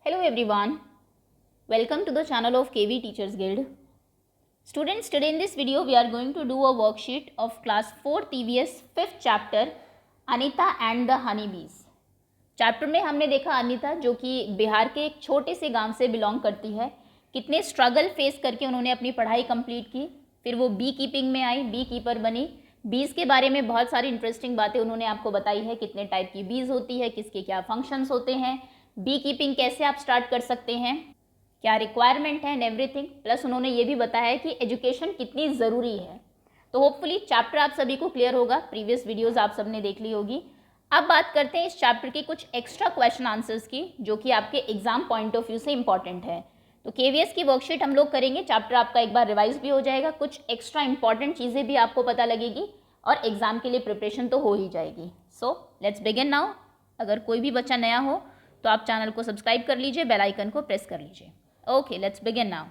Hello everyone, welcome to the channel of KV Teachers Guild. Students, today in this video we are going to do a worksheet of class 4 TVS 5th chapter Anita and the honeybees. Chapter में हमने देखा अनीता जो कि बिहार के एक छोटे से गांव से बिलोंग करती है, कितने स्ट्रगल फेस करके उन्होंने अपनी पढ़ाई कंप्लीट की, फिर वो बी कीपिंग में आई, बी कीपर बनी। बीज के बारे में बहुत सारी इंटरेस्टिंग बातें उन्होंने आपको बताई है, कितने टाइप की बीज होती है, किसके क्या फंक्शंस होते हैं, बी कीपिंग कैसे आप स्टार्ट कर सकते हैं, क्या रिक्वायरमेंट है एंड एवरीथिंग। प्लस उन्होंने ये भी बताया है कि एजुकेशन कितनी ज़रूरी है। तो होपफुली चैप्टर आप सभी को क्लियर होगा, प्रीवियस वीडियोज़ आप सबने देख ली होगी। अब बात करते हैं इस चैप्टर के कुछ एक्स्ट्रा क्वेश्चन आंसर्स की, जो कि आपके एग्जाम पॉइंट ऑफ व्यू से इंपॉर्टेंट है। तो केवीएस की वर्कशीट हम लोग करेंगे, चैप्टर आपका एक बार रिवाइज भी हो जाएगा, कुछ एक्स्ट्रा इंपॉर्टेंट चीज़ें भी आपको पता लगेगी और एग्जाम के लिए प्रिपरेशन तो हो ही जाएगी। So let's begin now. अगर कोई भी बच्चा नया हो तो आप चैनल को सब्सक्राइब कर लीजिए, बेल आइकन को प्रेस कर लीजिए। Okay, let's begin now.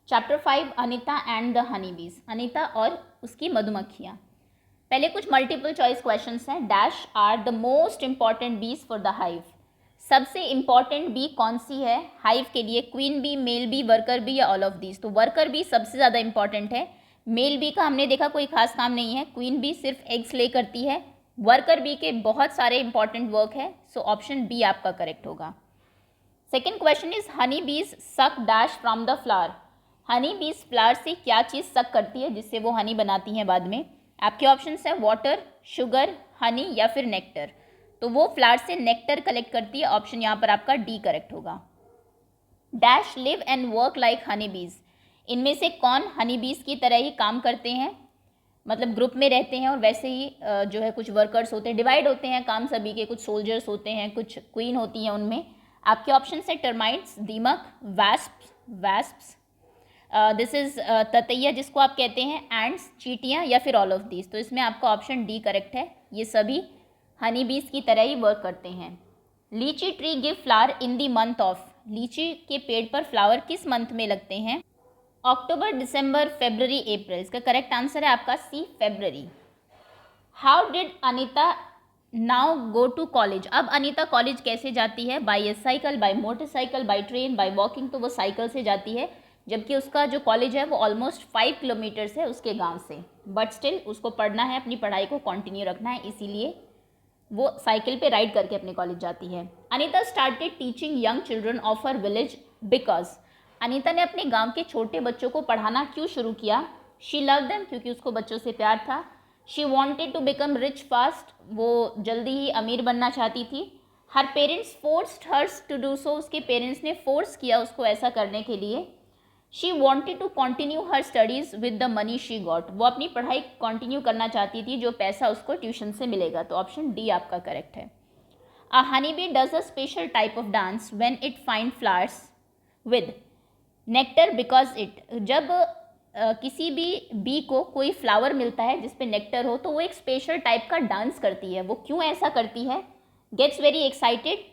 Chapter 5 Anita and the honey bees, Anita और उसकी मधुमक्खियाँ। पहले कुछ मल्टीपल चॉइस क्वेश्चंस हैं। Dash are the most important bees for the hive, सबसे इंपॉर्टेंट बी कौन सी है हाइव के लिए? Queen bee, male bee, worker bee या ऑल ऑफ दीज? तो वर्कर बी सबसे ज़्यादा इंपॉर्टेंट है। मेल बी का हमने देखा कोई खास काम नहीं है, क्वीन बी सिर्फ एग्स ले करती है, वर्कर बी के बहुत सारे इंपॉर्टेंट वर्क है। सो ऑप्शन बी आपका करेक्ट होगा। सेकेंड क्वेश्चन इज हनी बीज सक dash from the flower, Honey बीज फ्लावर से क्या चीज़ सक करती है जिससे वो हनी बनाती हैं बाद में? आपके ऑप्शंस हैं वाटर, शुगर, हनी या फिर नेक्टर। तो वो फ्लावर से नेक्टर कलेक्ट करती है, ऑप्शन यहाँ पर आपका डी करेक्ट होगा। Dash live and work like Honey बीज, इनमें से कौन हनी बीज की तरह ही काम करते हैं, मतलब ग्रुप में रहते हैं और वैसे ही जो है कुछ वर्कर्स होते हैं, डिवाइड होते हैं काम सभी के, कुछ सोल्जर्स होते हैं, कुछ क्वीन होती हैं उनमें। आपके ऑप्शन है टर्माइट्स, दीमक, वैस्प्स, दिस इज ततैया जिसको आप कहते हैं, एंड्स, चींटियाँ या फिर ऑल ऑफ दीज। तो इसमें आपका ऑप्शन डी करेक्ट है, ये सभी हनी बीज की तरह ही वर्क करते हैं। लीची tree give flower in the month of, लीची के पेड़ पर फ्लावर किस मंथ में लगते हैं? अक्टूबर, दिसंबर, फरवरी, अप्रैल। इसका करेक्ट आंसर है आपका सी, फरवरी। How did Anita now go to college, अब अनीता कॉलेज कैसे जाती है? By a cycle, by motorcycle, by train, by walking. तो वो साइकिल से जाती है, जबकि उसका जो कॉलेज है वो ऑलमोस्ट 5 किलोमीटर्स है उसके गांव से, बट स्टिल उसको पढ़ना है, अपनी पढ़ाई को कंटिन्यू रखना है, इसीलिए वो साइकिल पे राइड करके अपने कॉलेज जाती है। Anita started teaching young children of her village because, Anita ने अपने गांव के छोटे बच्चों को पढ़ाना क्यों शुरू किया? शी लव देम, क्योंकि उसको बच्चों से प्यार था। She wanted to become rich fast, वो जल्दी ही अमीर बनना चाहती थी। Her parents forced hers to do so, उसके पेरेंट्स ने फोर्स किया उसको ऐसा करने के लिए। She wanted to continue her studies with the money she got, वो अपनी पढ़ाई कंटिन्यू करना चाहती थी जो पैसा उसको ट्यूशन से मिलेगा। तो ऑप्शन डी आपका करेक्ट है। A honey bee does a special type of dance when it find flowers with nectar because it, जब किसी भी बी को कोई फ्लावर मिलता है जिस पे नेक्टर हो तो वो एक स्पेशल टाइप का डांस करती है। वो क्यों ऐसा करती है? गेट्स वेरी एक्साइटेड,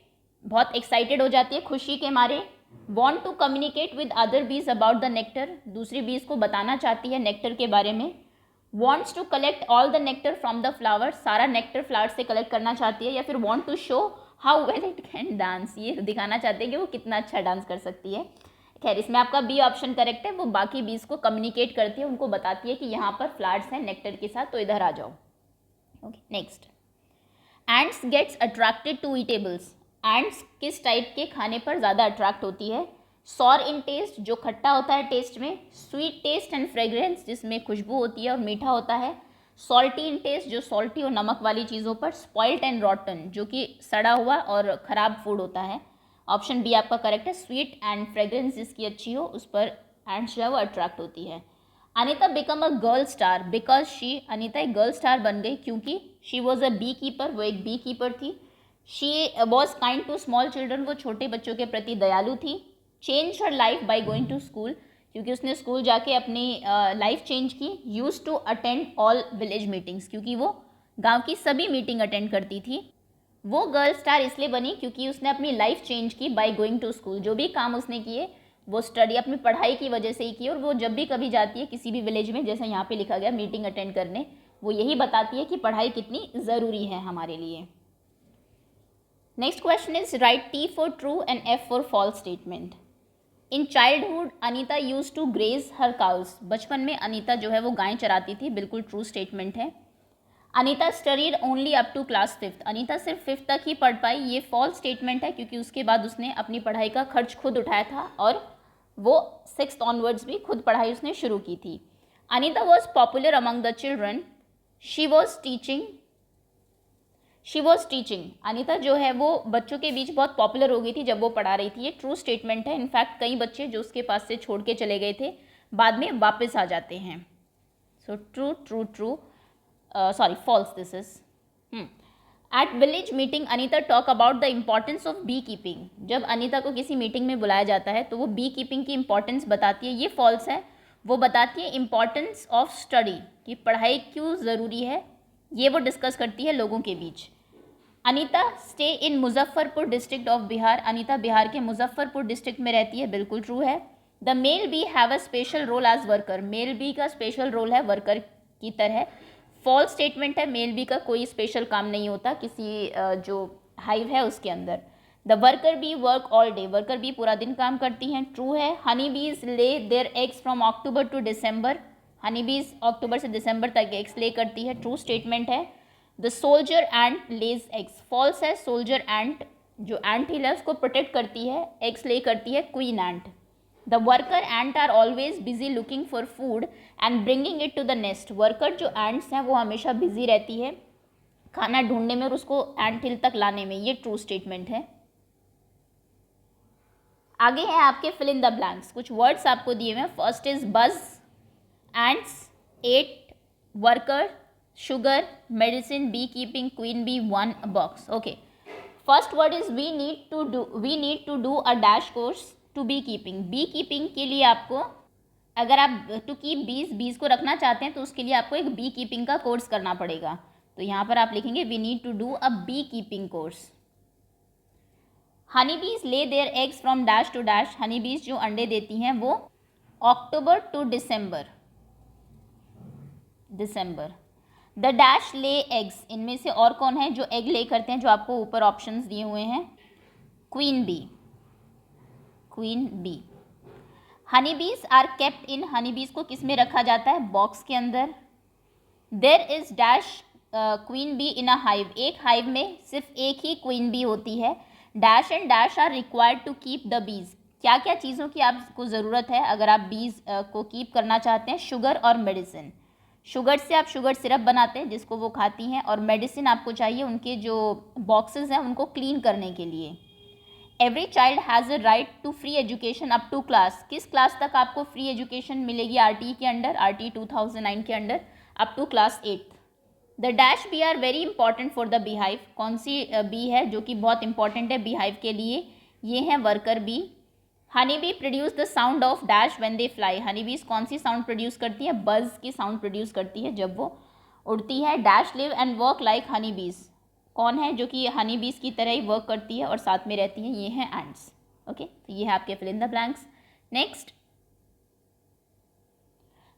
बहुत एक्साइटेड हो जाती है खुशी के मारे। Want to communicate with other bees about the nectar, दूसरी बीज को बताना चाहती है नेक्टर के बारे में। Wants to collect all the nectar from the flower, सारा नेक्टर फ्लावर से कलेक्ट करना चाहती है। या फिर want to show how well it can dance, ये दिखाना चाहते हैं कि वो कितना अच्छा डांस कर सकती है। खैर, इसमें आपका बी ऑप्शन करेक्ट है, वो बाकी बीज को कम्युनिकेट करती है, उनको बताती है कि यहाँ पर फ्लावर्स हैं नेक्टर के साथ, तो इधर आ जाओ। Okay, next. Ants gets attracted to edibles, ants किस टाइप के खाने पर ज़्यादा अट्रैक्ट होती है? सॉर इन टेस्ट, जो खट्टा होता है टेस्ट में, स्वीट टेस्ट एंड फ्रेग्रेंस, जिसमें खुशबू होती है और मीठा होता है, सॉल्टी इन टेस्ट, जो सॉल्टी और नमक वाली चीज़ों पर, स्पॉइल्ड एंड रॉटन, जो कि सड़ा हुआ और ख़राब फूड होता है। ऑप्शन बी आपका करेक्ट है, स्वीट एंड फ्रेग्रेंस जिसकी अच्छी हो उस पर एंड्स जो है वो अट्रैक्ट होती है। Anita become a girl star because she, Anita एक गर्ल स्टार बन गई क्योंकि she was a bee keeper, वो एक बी कीपर थी। She was kind to small children, वो छोटे बच्चों के प्रति दयालु थी। Change her life by going to school, क्योंकि उसने स्कूल जाके अपनी लाइफ चेंज की। Used to attend all village meetings, क्योंकि वो गांव की सभी मीटिंग अटेंड करती थी। वो गर्ल स्टार इसलिए बनी क्योंकि उसने अपनी लाइफ चेंज की बाय गोइंग टू स्कूल, जो भी काम उसने किए वो स्टडी अपनी पढ़ाई की वजह से ही की। और वो जब भी कभी जाती है किसी भी विलेज में, जैसे यहाँ पे लिखा गया मीटिंग अटेंड करने, वो यही बताती है कि पढ़ाई कितनी ज़रूरी है हमारे लिए। Next question is write T for true and F for false statement. In childhood Anita used to graze her cows. बचपन में अनीता जो है वो गायें चराती थी. बिल्कुल ट्रू स्टेटमेंट है. Anita studied only up to class 5th. Anita सिर्फ 5th तक ही पढ़ पाई. ये फॉल्स स्टेटमेंट है क्योंकि उसके बाद उसने अपनी पढ़ाई का खर्च खुद उठाया था और वो 6th ऑनवर्ड्स भी खुद पढ़ाई उसने शुरू की थी. Anita was popular among the children. She was teaching. Anita जो है वो बच्चों के बीच बहुत पॉपुलर हो गई थी जब वो पढ़ा रही थी. ये ट्रू स्टेटमेंट है. इनफैक्ट कई बच्चे जो उसके पास से छोड़ के चले गए थे बाद में वापस आ जाते हैं. So true false this is. At village meeting Anita talk about the importance of bee keeping. जब अनीता को किसी मीटिंग में बुलाया जाता है तो वो बी कीपिंग की इंपॉर्टेंस बताती है. ये फॉल्स है. वो बताती है इम्पॉर्टेंस ऑफ स्टडी, कि पढ़ाई क्यों ज़रूरी है. ये वो डिस्कस करती है लोगों के बीच. Anita stay in Muzaffarpur district of Bihar. Anita Bihar के मुजफ्फरपुर डिस्ट्रिक्ट में रहती है. बिल्कुल ट्रू है. The male bee have a special role as worker. Male bee का स्पेशल रोल है वर्कर की तरह. फॉल्स स्टेटमेंट है. मेल बी का कोई स्पेशल काम नहीं होता किसी जो हाइव है उसके अंदर. The worker bee work all day. Worker bee पूरा दिन काम करती हैं. ट्रू है. Honey bees lay their eggs from October to December. Honey bees अक्टूबर से दिसंबर तक एग्स ले करती है. ट्रू स्टेटमेंट है. The soldier ant lays eggs. False है. सोल्जर एंट जो एंट हिल है उसको प्रोटेक्ट करती है. एग्स ले करती है queen ant. The worker ant are always busy looking for food and bringing it to the nest. Worker जो एंट्स हैं वो हमेशा बिजी रहती है खाना ढूंढने में और उसको एंट हिल तक लाने में. ये ट्रू स्टेटमेंट है. आगे है आपके फिल इन द ब्लैंक्स. कुछ वर्ड्स आपको दिए हुए हैं. First is buzz, ants, eight, worker, sugar, medicine, beekeeping, queen bee, one box. Okay. First word is we need to do a dash course to beekeeping. beekeeping के लिए आपको अगर आप to keep bees को रखना चाहते हैं तो उसके लिए आपको एक beekeeping का कोर्स करना पड़ेगा. तो यहाँ पर आप लिखेंगे we need to do a beekeeping course. honey bees lay their eggs from dash to dash. honey bees जो अंडे देती हैं वो October to December. The dash lay eggs. इनमें से और कौन है जो एग ले करते हैं जो आपको ऊपर ऑप्शंस दिए हुए हैं. Queen B. Honey bees are kept in. Honey बीज को किस में रखा जाता है. बॉक्स के अंदर. There is dash queen bee in a hive. एक हाइव में सिर्फ एक ही क्वीन बी होती है. Dash and dash are required to keep the bees. क्या क्या चीज़ों की आपको ज़रूरत है अगर आप बीज को कीप करना चाहते हैं. शुगर और मेडिसिन. शुगर से आप शुगर सिरप बनाते हैं जिसको वो खाती हैं और मेडिसिन आपको चाहिए उनके जो बॉक्सेस हैं उनको क्लीन करने के लिए. Every child has a right to free education up to class. किस क्लास तक आपको फ्री एजुकेशन मिलेगी आरटीई के अंडर. आरटीई 2009 के under up to class 8th. The dash bee are very important for the bee hive. कौन सी B है जो कि बहुत इंपॉर्टेंट है बी हाइव के लिए. ये है worker bee. Honey bee produce the sound of dash when they fly. Honey बीज कौन सी साउंड प्रोड्यूस करती है. बज की साउंड प्रोड्यूस करती है जब वो उड़ती है. Dash live and work like Honey बीज. कौन है जो कि हनी बीज की तरह ही वर्क करती है और साथ में रहती है. ये हैं एंट्स. ओके. तो ये है आपके fill in the blanks. Next,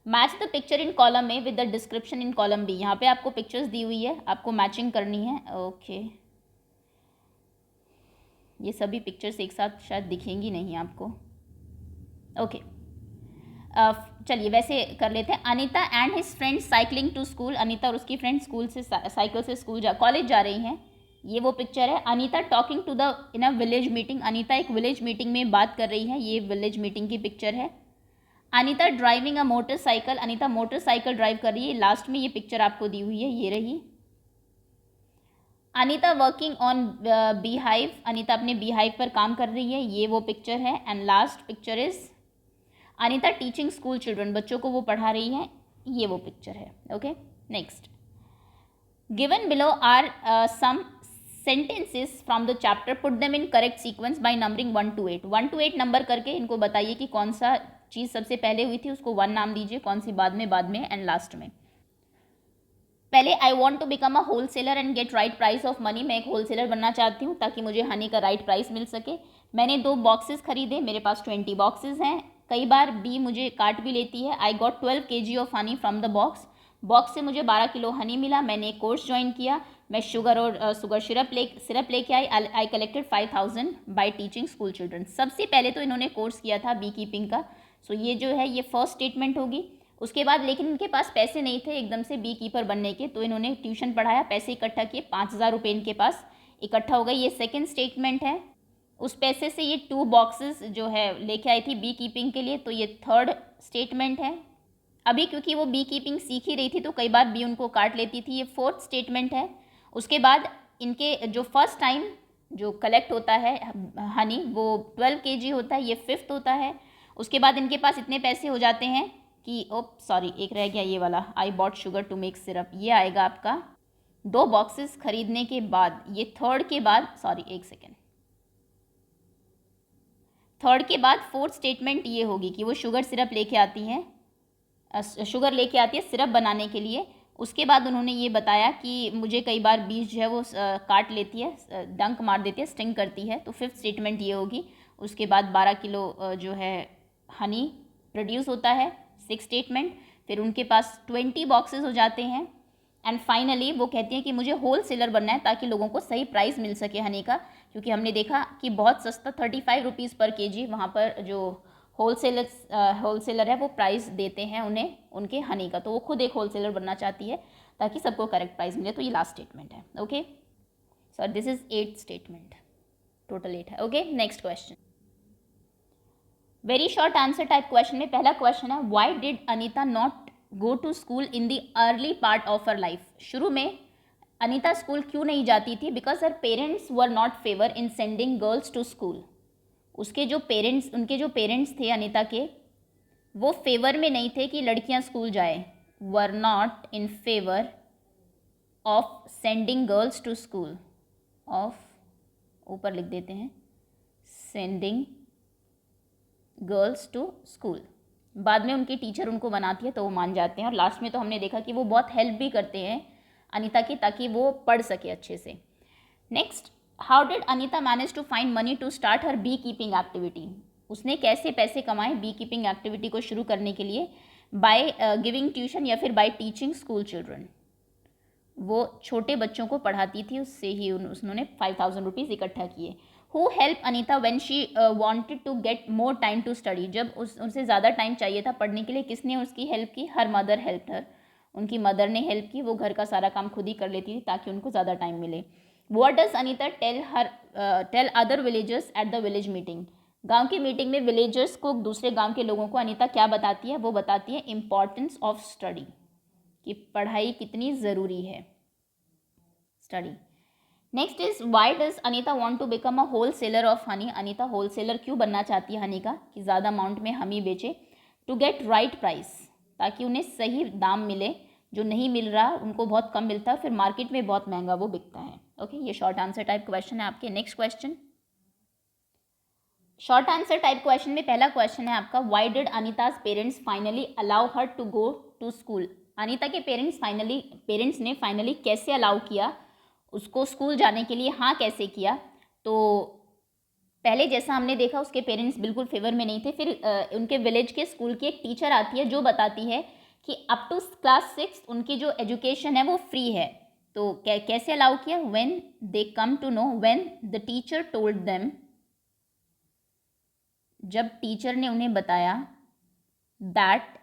match the picture in column A with the description in column B. यहाँ पे आपको पिक्चर्स दी हुई है, आपको मैचिंग करनी है. ओके. ये सभी पिक्चर्स एक साथ शायद दिखेंगी नहीं आपको. ओके. चलिए वैसे कर लेते हैं. Anita and his friends cycling to school. Anita और उसकी फ्रेंड स्कूल से साइकिल से कॉलेज जा रही हैं. ये वो पिक्चर है. Anita talking to the in a village meeting. Anita एक विलेज मीटिंग में बात कर रही है. ये विलेज मीटिंग की पिक्चर है. Anita driving a motorcycle. Anita motorcycle drive कर रही है. लास्ट में ये पिक्चर आपको दी हुई है, ये रही. Anita working on bee hive. Anita अपने बी हाइव पर काम कर रही है. ये वो पिक्चर है. And last picture is Anita teaching school children. बच्चों को वो पढ़ा रही हैं. ये वो पिक्चर है. Okay. Next, given below are some sentences from the chapter. Put them in correct sequence by numbering 1 to 8. 1 to 8 number करके इनको बताइए कि कौन सा चीज़ सबसे पहले हुई थी उसको 1 नाम दीजिए, कौन सी बाद में एंड लास्ट में. पहले I want to become a wholesaler and get right price of money. मैं एक होल सेलर बनना चाहती हूँ ताकि मुझे हनी का राइट प्राइस मिल सके. मैंने 2 बॉक्सेस खरीदे. मेरे पास 20 बॉक्सेस हैं. कई बार बी मुझे काट भी लेती है. I got 12 kg of honey from the box. Box से मुझे 12 किलो हनी मिला. मैंने एक कोर्स ज्वाइन किया. मैं शुगर और शुगर सिरप लेके आई। I collected 5,000 by teaching school children. सबसे पहले तो इन्होंने कोर्स किया था बी कीपिंग का। सो ये जो है ये फर्स्ट स्टेटमेंट होगी। उसके बाद लेकिन इनके पास पैसे नहीं थे एकदम से बी कीपर बनने के, तो इन्होंने ट्यूशन पढ़ाया, पैसे इकट्ठा किए, 5,000 रुपये इनके पास इकट्ठा हो गए। ये सेकेंड स्टेटमेंट है। उस पैसे से ये 2 बॉक्सेस जो है लेके आई थी बी कीपिंग के लिए, तो ये थर्ड स्टेटमेंट है। अभी क्योंकि वो बी कीपिंग सीख ही रही थी तो कई बार बी उनको काट लेती थी, ये फोर्थ स्टेटमेंट है। उसके बाद इनके जो फर्स्ट टाइम जो कलेक्ट होता है हनी वो 12 kg होता है, ये फिफ्थ होता है। उसके बाद इनके पास इतने पैसे हो जाते हैं कि एक रह गया ये वाला, I bought sugar to make syrup, ये आएगा आपका 2 बॉक्सेस खरीदने के बाद। ये थर्ड के बाद थर्ड के बाद फोर्थ स्टेटमेंट ये होगी कि वो शुगर लेके आती है सिरप बनाने के लिए। उसके बाद उन्होंने ये बताया कि मुझे कई बार बीज जो है वो काट लेती है, डंक मार देती है, स्टिंग करती है, तो फिफ्थ स्टेटमेंट ये होगी। उसके बाद 12 किलो जो है हनी प्रोड्यूस होता है, सिक्स स्टेटमेंट। फिर उनके पास 20 बॉक्सेस हो जाते हैं। एंड फाइनली वो कहती हैं कि मुझे होल सेलर बनना है ताकि लोगों को सही प्राइस मिल सके हनी का, क्योंकि हमने देखा कि बहुत सस्ता 35 रुपीज़ पर केजी वहाँ पर जो होलसेलर है वो प्राइस देते हैं उन्हें उनके हनी का, तो वो खुद एक होलसेलर बनना चाहती है ताकि सबको करेक्ट प्राइस मिले। तो ये लास्ट स्टेटमेंट है। Okay, so this is 8th statement, total 8 है। Okay, next question, very short answer type question में पहला क्वेश्चन है, why did Anita not go to school in the early part of her life. शुरू में Anita school क्यों नहीं जाती थी? Because her parents were not favour in sending girls to school. उनके जो पेरेंट्स थे अनीता के, वो फेवर में नहीं थे कि लड़कियां स्कूल जाए, were not in favour of sending girls to school, of ऊपर लिख देते हैं सेंडिंग गर्ल्स टू स्कूल। बाद में उनकी टीचर उनको बनाती है तो वो मान जाते हैं, और लास्ट में तो हमने देखा कि वो बहुत हेल्प भी करते हैं अनीता की ताकि वो पढ़ सके अच्छे से। Next, how did Anita manage to find money to start her bee keeping activity. उसने कैसे पैसे कमाए बी कीपिंग एक्टिविटी को शुरू करने के लिए? बाय गिविंग ट्यूशन या फिर बाय टीचिंग स्कूल चिल्ड्रन। वो छोटे बच्चों को पढ़ाती थी, उससे ही उन्होंने 5,000 रुपीज़ इकट्ठा किए। Who help Anita when she wanted to get more time to study. जब उनसे ज़्यादा टाइम चाहिए था पढ़ने के लिए, किसने उसकी हेल्प की? हर मदर हेल्प हर, उनकी मदर ने हेल्प की। वो घर का सारा काम खुद ही कर लेती थी ताकि उनको ज़्यादा टाइम मिले। What does Anita tell other villagers at the village meeting? गांव की मीटिंग में विलेजर्स को, दूसरे गांव के लोगों को अनीता क्या बताती है? वो बताती है इम्पॉर्टेंस ऑफ स्टडी, कि पढ़ाई कितनी ज़रूरी है, study. Next is, why does Anita want to become a wholesaler of honey. Anita wholesaler क्यों बनना चाहती है हनी का, कि ज़्यादा अमाउंट में हनी बेचे? टू गेट राइट प्राइस, ताकि उन्हें सही दाम मिले, जो नहीं मिल रहा उनको बहुत कम मिलता है, फिर मार्केट में बहुत महंगा वो बिकता है। ओके, ये शॉर्ट आंसर टाइप क्वेश्चन है आपके। Next question, short answer type question में पहला क्वेश्चन है आपका, why did Anita's parents finally allow her to go to school. अनीता के पेरेंट्स ने फाइनली कैसे अलाउ किया उसको स्कूल जाने के लिए? हाँ, कैसे किया? तो पहले जैसा हमने देखा उसके पेरेंट्स बिल्कुल फेवर में नहीं थे। फिर उनके विलेज के स्कूल की एक टीचर आती है जो बताती है कि अप टू क्लास 6 उनकी जो एजुकेशन है वो फ्री है। तो कैसे अलाउ किया? When they come to know, when the teacher told them, जब टीचर ने उन्हें बताया, that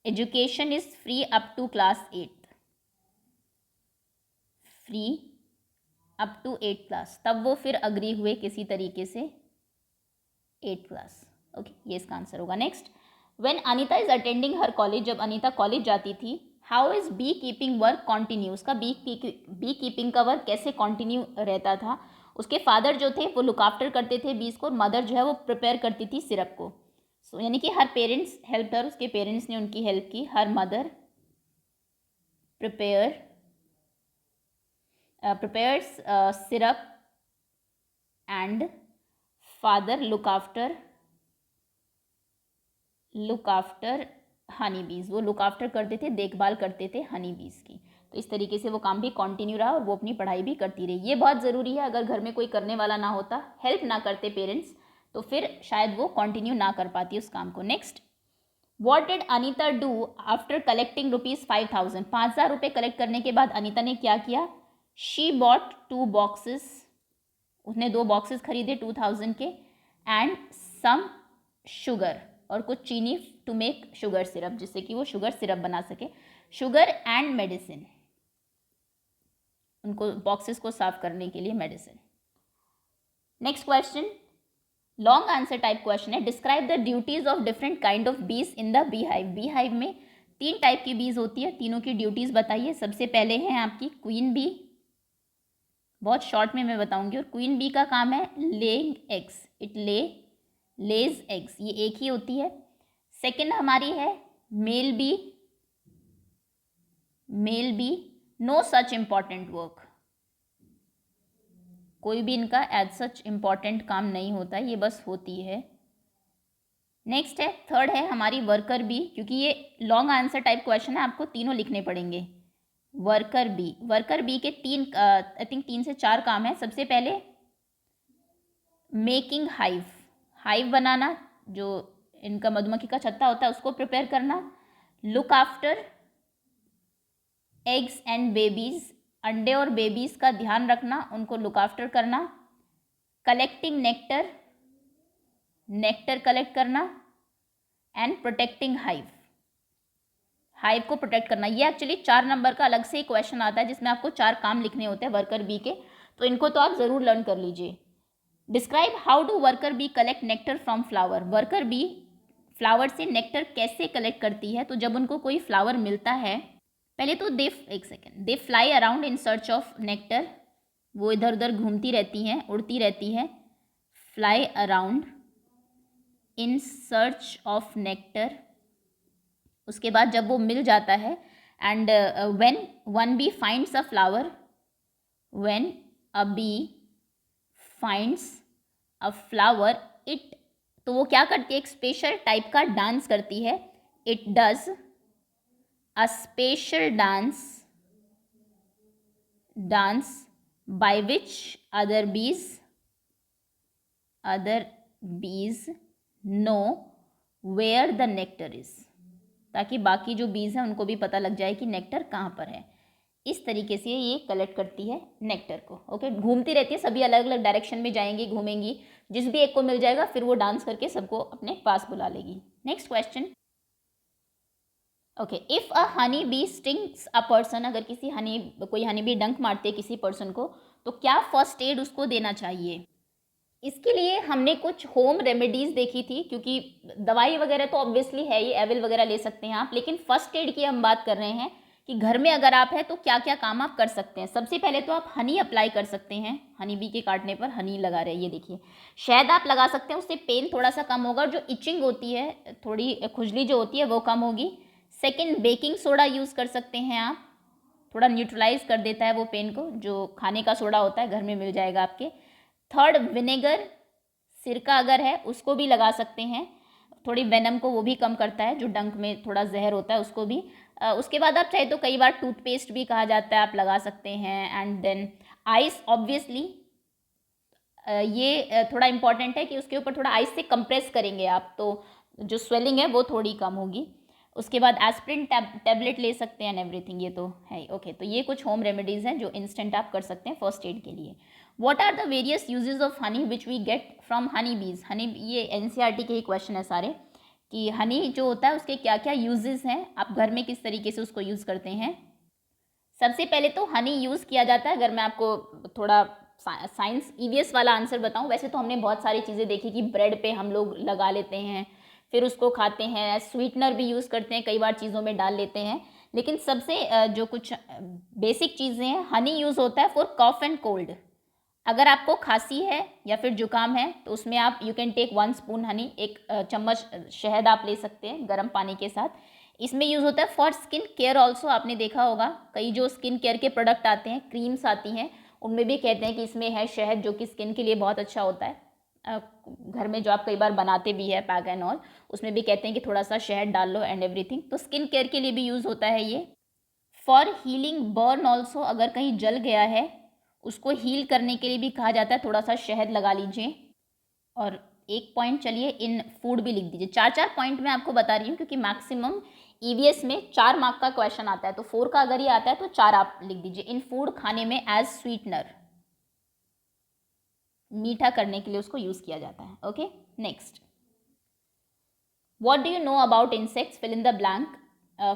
education is free up to class 8, free up to 8 class, तब वो फिर अग्री हुए किसी तरीके से 8 क्लास। ओके, ये इसका आंसर होगा। Next, when Anita is attending her college, जब अनीता कॉलेज जाती थी, how is bee keeping work continue. उसका बी कीपिंग का वर्क कैसे कॉन्टिन्यू रहता था? उसके फादर जो थे वो लुक आफ्टर करते थे बीज को, मदर जो है वो प्रिपेयर करती थी सिरप को। सो यानी कि हर पेरेंट्स हेल्प हर, उसके पेरेंट्स ने उनकी हेल्प की। Her mother prepares syrup and father look after Honey बीज। वो लुक आफ्टर करते थे, देखभाल करते थे हनी बीज की। तो इस तरीके से वो काम भी कंटिन्यू रहा और वो अपनी पढ़ाई भी करती रही। ये बहुत ज़रूरी है, अगर घर में कोई करने वाला ना होता, हेल्प ना करते पेरेंट्स, तो फिर शायद वो कंटिन्यू ना कर पाती उस काम को। Next, what did Anita do after collecting ₹5,000। 5,000 रुपये कलेक्ट करने के बाद अनीता ने क्या किया? शी बॉट 2 बॉक्सेस, उसने 2 बॉक्सेस खरीदे 2000 के, एंड सम शुगर, और कुछ चीनी टू मेक शुगर सिरप, जिससे कि वो शुगर सिरप बना सके। शुगर एंड मेडिसिन, उनको बॉक्सेस को साफ करने के लिए medicine. Next question long answer type question है। Describe the duties of different kind of bees in the bee hive. Bee hive में 3 टाइप की बीज होती है, तीनों की ड्यूटीज बताइए। सबसे पहले है आपकी क्वीन बी, बहुत शॉर्ट में मैं बताऊंगी। और क्वीन बी का काम है laying eggs, it lays eggs, ये एक ही होती है। सेकेंड हमारी है male bee, no such important work, कोई भी इनका एज सच इम्पॉर्टेंट काम नहीं होता, ये बस होती है। नेक्स्ट है थर्ड है हमारी वर्कर बी, क्योंकि ये लॉन्ग आंसर टाइप क्वेश्चन है, आपको तीनों लिखने पड़ेंगे। वर्कर बी के 3 से 4 काम है। सबसे पहले मेकिंग हाइव बनाना, जो इनका मधुमक्खी का छत्ता होता है उसको प्रिपेयर करना। Look after eggs and babies, अंडे और बेबीज का ध्यान रखना, उनको लुक आफ्टर करना। कलेक्टिंग नेक्टर कलेक्ट करना, एंड प्रोटेक्टिंग हाइव को प्रोटेक्ट करना। ये एक्चुअली 4 नंबर का अलग से ही क्वेश्चन आता है, जिसमें आपको 4 काम लिखने होते हैं वर्कर बी के, तो इनको तो आप ज़रूर लर्न कर लीजिए। Describe how do worker bee collect nectar from flower. Worker bee flower से नेक्टर कैसे कलेक्ट करती है। तो जब उनको कोई फ्लावर मिलता है, पहले तो they fly around in search of nectar, वो इधर उधर घूमती रहती हैं, उड़ती रहती है। Fly around in search of nectar. उसके बाद जब वो मिल जाता है, and when one bee finds a flower, when a bee finds a flower, it, तो वो क्या करती है, एक स्पेशल टाइप का डांस करती है। It does a special dance by which other bees know where the nectar is, ताकि बाकी जो बीज हैं उनको भी पता लग जाए कि नेक्टर कहाँ पर है। इस तरीके से ये कलेक्ट करती है नेक्टर को। ओके, घूमती रहती है, सभी अलग अलग डायरेक्शन में जाएंगी, घूमेंगी, जिस भी एक को मिल जाएगा फिर वो डांस करके सबको अपने पास बुला लेगी। Next question, okay, if a honey B stings a person, अगर कोई हनी बी डंक मारते है किसी पर्सन को, तो क्या फर्स्ट एड उसको देना चाहिए। इसके लिए हमने कुछ होम रेमेडीज़ देखी थी, क्योंकि दवाई वगैरह तो ऑब्वियसली है, ये एविल वगैरह ले सकते हैं आप, लेकिन फर्स्ट एड की हम बात कर रहे हैं कि घर में अगर आप हैं तो क्या क्या काम आप कर सकते हैं। सबसे पहले तो आप हनी अप्लाई कर सकते हैं, हनी बी के काटने पर हनी लगा रहे हैं, ये देखिए, शहद आप लगा सकते हैं, उससे पेन थोड़ा सा कम होगा, जो इचिंग होती है, थोड़ी खुजली जो होती है वो कम होगी। सेकेंड, बेकिंग सोडा यूज़ कर सकते हैं आप, थोड़ा न्यूट्रलाइज कर देता है वो पेन को, जो खाने का सोडा होता है घर में मिल जाएगा आपके। थर्ड, विनेगर, सिरका अगर है उसको भी लगा सकते हैं, थोड़ी वेनम को वो भी कम करता है, जो डंक में थोड़ा जहर होता है उसको भी। उसके बाद आप चाहे तो कई बार टूथपेस्ट भी कहा जाता है, आप लगा सकते हैं। एंड देन आइस, ऑब्वियसली ये थोड़ा इंपॉर्टेंट है कि उसके ऊपर थोड़ा आइस से कंप्रेस करेंगे आप, तो जो स्वेलिंग है वो थोड़ी कम होगी। उसके बाद एस्प्रिन टैबलेट ले सकते हैं एंड एवरीथिंग, ये तो है। ओके, तो ये कुछ होम रेमेडीज़ हैं जो इंस्टेंट आप कर सकते हैं फर्स्ट एड के लिए। What are the various uses of honey which we get from honey bees. Honey, ये एनसीईआरटी के ही क्वेश्चन है सारे, कि हनी जो होता है उसके क्या क्या यूजेस हैं, आप घर में किस तरीके से उसको यूज़ करते हैं। सबसे पहले तो हनी यूज़ किया जाता है, अगर मैं आपको थोड़ा साइंस ईवीएस वाला आंसर बताऊं, वैसे तो हमने बहुत सारी चीज़ें देखी कि ब्रेड पे हम लोग लगा लेते हैं, फिर उसको खाते हैं, स्वीटनर भी यूज़ करते हैं, कई बार चीज़ों में डाल लेते हैं, लेकिन सबसे जो कुछ बेसिक चीज़ें हैं, हनी यूज़ होता है फॉर कॉफ एंड कोल्ड। अगर आपको खांसी है या फिर जुकाम है तो उसमें आप you can take 1 spoon honey, 1 चम्मच शहद आप ले सकते हैं गर्म पानी के साथ। इसमें यूज़ होता है फॉर स्किन केयर ऑल्सो, आपने देखा होगा कई जो स्किन केयर के प्रोडक्ट आते हैं, क्रीम्स आती हैं, उनमें भी कहते हैं कि इसमें है शहद, जो कि स्किन के लिए बहुत अच्छा होता है। घर में जो आप कई बार बनाते भी है पैक एंड ऑल, उसमें भी कहते हैं कि थोड़ा सा शहद डाल लो एंड एवरीथिंग, तो स्किन केयर के लिए भी यूज़ होता है ये। फॉर हीलिंग बर्न ऑल्सो, अगर कहीं जल गया है उसको हील करने के लिए भी कहा जाता है थोड़ा सा शहद लगा लीजिए। और एक पॉइंट चलिए इन फूड भी लिख दीजिए। 4-4 पॉइंट मैं आपको बता रही हूँ क्योंकि मैक्सिमम ईवीएस में 4 मार्क का क्वेश्चन आता है, तो 4 का अगर ये आता है तो 4 आप लिख दीजिए। इन फूड खाने में एज स्वीटनर, मीठा करने के लिए उसको यूज किया जाता है। Okay, next, what do you know about insects, fill in the blank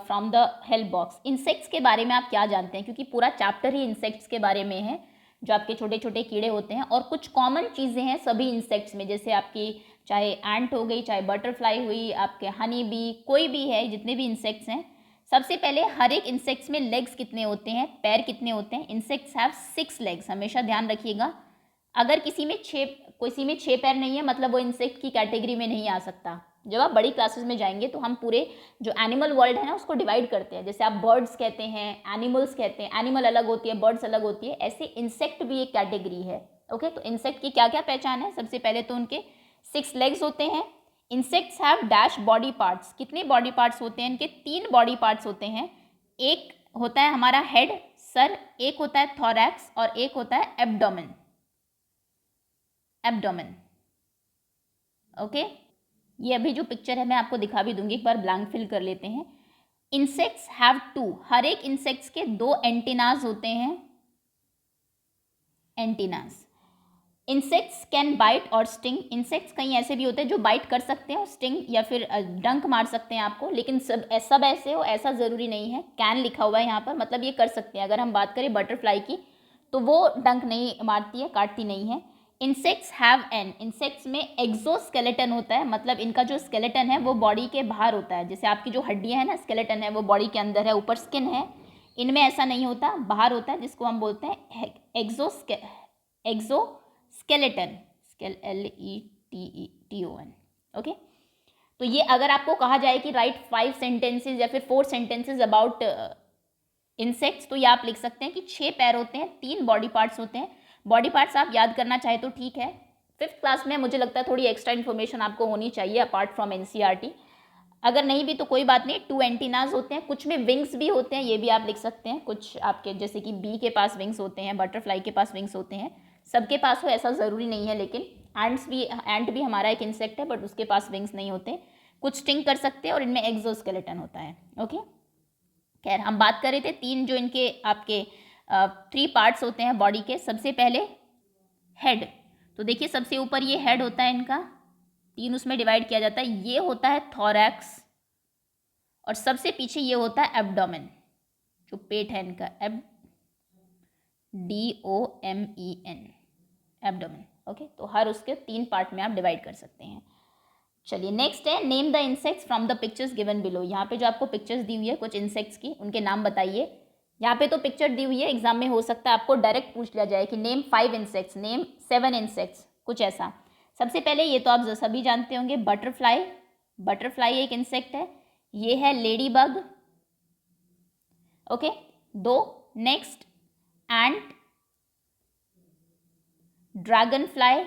from the help box. Insects के बारे में आप क्या जानते हैं, क्योंकि पूरा चैप्टर ही इंसेक्ट्स के बारे में है, जो आपके छोटे छोटे कीड़े होते हैं। और कुछ कॉमन चीज़ें हैं सभी इंसेक्ट्स में, जैसे आपकी चाहे एंट हो गई, चाहे बटरफ्लाई हुई, आपके हनी बी, कोई भी है, जितने भी इंसेक्ट्स हैं। सबसे पहले हर एक इंसेक्ट्स में लेग्स कितने होते हैं, पैर कितने होते हैं। इंसेक्ट्स हैव 6 लेग्स, हमेशा ध्यान रखिएगा। अगर किसी में 6 पैर नहीं है मतलब वो इंसेक्ट की कैटेगरी में नहीं आ सकता। जब आप बड़ी क्लासेस में जाएंगे तो हम पूरे जो एनिमल वर्ल्ड है ना उसको डिवाइड करते हैं। जैसे आप बर्ड्स कहते हैं, एनिमल्स कहते हैं, एनिमल अलग होती है, बर्ड्स अलग होती है, ऐसे इंसेक्ट भी एक कैटेगरी है। ओके, तो इंसेक्ट की क्या क्या पहचान है। सबसे पहले तो उनके 6 लेग्स होते हैं। Insects have dash body parts, कितने बॉडी पार्ट्स होते हैं इनके, 3 बॉडी पार्ट्स होते हैं। एक होता है हमारा हेड, सर, एक होता है थोरैक्स और एक होता है एब्डोमेन। ओके, ये अभी जो पिक्चर है मैं आपको दिखा भी दूंगी, एक बार ब्लैंक फिल कर लेते हैं। इंसेक्ट्स हैव 2, हर एक इंसेक्ट्स के 2 एंटीनाज होते हैं, एंटीनाज। इंसेक्ट्स कैन बाइट और स्टिंग, इंसेक्ट्स कहीं ऐसे भी होते हैं जो बाइट कर सकते हैं और स्टिंग या फिर डंक मार सकते हैं आपको, लेकिन सब ऐसे हो ऐसा ज़रूरी नहीं है। कैन लिखा हुआ है यहाँ पर, मतलब ये कर सकते हैं। अगर हम बात करें बटरफ्लाई की तो वो डंक नहीं मारती है, काटती नहीं है। इंसेक्ट्स हैव एन, इंसेक्ट्स में एक्सोस्केलेटन होता है, मतलब इनका जो स्केलेटन है वो बॉडी के बाहर होता है। जैसे आपकी जो हड्डियां हैं ना, स्केलेटन है वो बॉडी के अंदर है, ऊपर स्किन है। इनमें ऐसा नहीं होता, बाहर होता है, जिसको हम बोलते हैं एक्सोस्केलेटन, LETETON। ओके, तो ये अगर आपको कहा जाए कि राइट 5 सेंटेंसेज या फिर 4 सेंटेंसेज अबाउट इंसेक्ट्स, तो ये आप लिख सकते हैं कि 6 पैर होते हैं, 3 बॉडी पार्ट्स होते हैं। बॉडी पार्ट्स आप याद करना चाहे तो ठीक है, 5th क्लास में मुझे लगता है थोड़ी एक्स्ट्रा इन्फॉर्मेशन आपको होनी चाहिए अपार्ट फ्रॉम NCERT। अगर नहीं भी तो कोई बात नहीं, 2 एंटीनाज होते हैं, कुछ में विंग्स भी होते हैं, ये भी आप लिख सकते हैं। कुछ आपके जैसे कि बी के पास विंग्स होते हैं, बटरफ्लाई के पास विंग्स होते हैं, सबके पास हो ऐसा ज़रूरी नहीं है। लेकिन एंट भी हमारा एक इंसेक्ट है बट उसके पास विंग्स नहीं होते, कुछ स्टिंग कर सकते हैं और इनमें एक्सोस्केलेटन होता है। ओके, खैर हम बात कर रहे थे 3 जो इनके आपके 3 पार्ट्स होते हैं बॉडी के। सबसे पहले हेड, तो देखिए सबसे ऊपर ये हेड होता है इनका, 3 उसमें डिवाइड किया जाता है। ये होता है थोरैक्स और सबसे पीछे ये होता है एब्डोमेन, जो पेट है इनका, DOMEN, एब्डोमेन। ओके, तो हर उसके 3 पार्ट में आप डिवाइड कर सकते हैं। चलिए नेक्स्ट है, name the insects from the pictures given below. यहाँ पे जो आपको पिक्चर्स दी हुई है कुछ इंसेक्ट्स की, उनके नाम बताइए। यहाँ पे तो पिक्चर दी हुई है, एग्जाम में हो सकता है आपको डायरेक्ट पूछ लिया जाए कि नेम 5 इंसेक्ट्स, नेम 7 इंसेक्ट्स, कुछ ऐसा। सबसे पहले ये तो आप सभी जानते होंगे, बटरफ्लाई, बटरफ्लाई एक इंसेक्ट है। ये है लेडी बग। ओके, 2। नेक्स्ट एंट, ड्रैगन फ्लाई,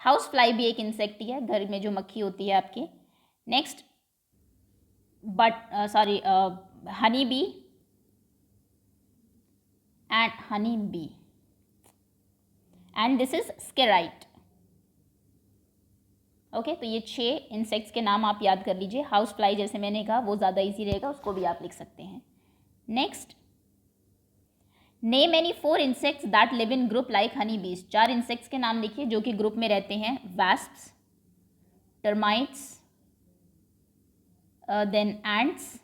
हाउस फ्लाई भी एक इंसेक्ट ही है, घर में जो मक्खी होती है आपकी। Next honey bee and this is स्केराइट। ओके, तो ये 6 इंसेक्ट्स के नाम आप याद कर लीजिए। हाउस फ्लाई जैसे मैंने कहा वो ज़्यादा इजी रहेगा, उसको भी आप लिख सकते हैं। Next, name any 4 insects that live in group like Honey बीज। 4 इंसेक्ट्स के नाम लिखिए जो कि ग्रुप में रहते हैं। वैस्प्स, टर्माइट्स, देन एंट्स।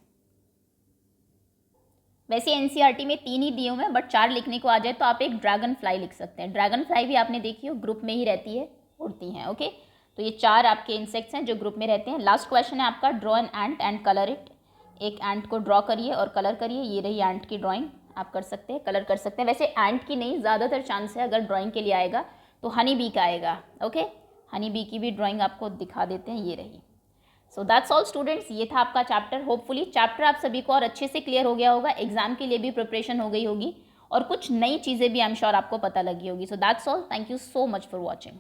वैसे NCERT में 3 ही दिए हुए हैं बट 4 लिखने को आ जाए तो आप एक ड्रैगन फ्लाई लिख सकते हैं। ड्रैगन फ्लाई भी आपने देखी हो, ग्रुप में ही रहती है, उड़ती हैं। ओके, तो ये 4 आपके इंसेक्ट्स हैं जो ग्रुप में रहते हैं। लास्ट क्वेश्चन है आपका, draw an ant and colour it. एक एंट को ड्रॉ करिए और कलर करिए। ये रही एंट की ड्राइंग, आप कर सकते हैं, कलर कर सकते हैं। वैसे एंट की नहीं, ज़्यादातर चांस है अगर ड्राइंग के लिए आएगा तो हनी बी का आएगा। ओके, हनी बी की भी ड्राइंग आपको दिखा देते हैं, ये रही। सो दैट्स ऑल स्टूडेंट्स, ये था आपका चैप्टर। होपफुली चैप्टर आप सभी को और अच्छे से क्लियर हो गया होगा, एग्जाम के लिए भी प्रिपरेशन हो गई होगी और कुछ नई चीज़ें भी आई एम श्योर आपको पता लगी होगी। So that's all, thank you so much for watching.